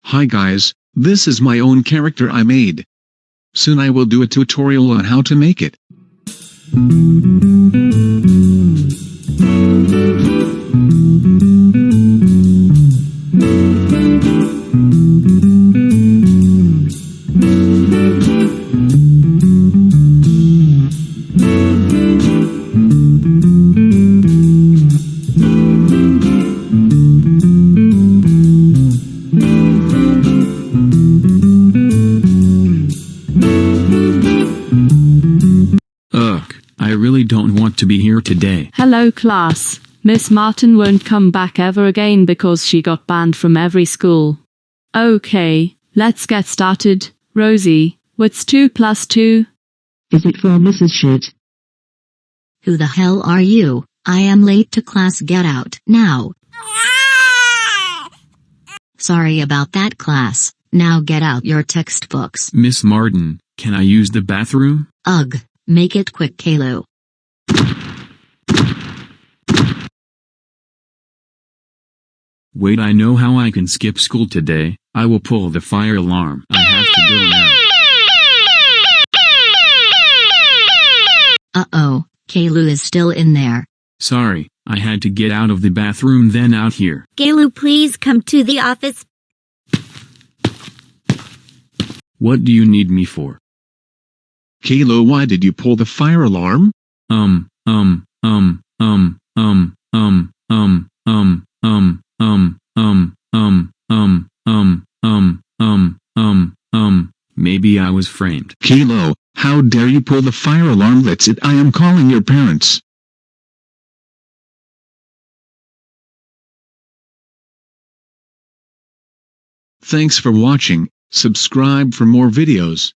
Hi guys, this is my own character I made. Soon I will do a tutorial on how to make it. I really don't want to be here today. Hello class. Miss Martin won't come back ever again because she got banned from every school. Okay, let's get started. Rosie, what's 2 plus 2? Is it for Mrs. Shit? Who the hell are you? I am late to class. Get out now. Sorry about that, class. Now get out your textbooks. Miss Martin, can I use the bathroom? Ugh, make it quick, Caillou. Wait, I know how I can skip school today. I will pull the fire alarm. I have to go now. Uh-oh, Caillou is still in there. Sorry, I had to get out of the bathroom then out here. Caillou, please come to the office. What do you need me for? Caillou, why did you pull the fire alarm? Maybe I was framed. Caillou, how dare you pull the fire alarm? That's it, I am calling your parents. Thanks for watching, subscribe for more videos.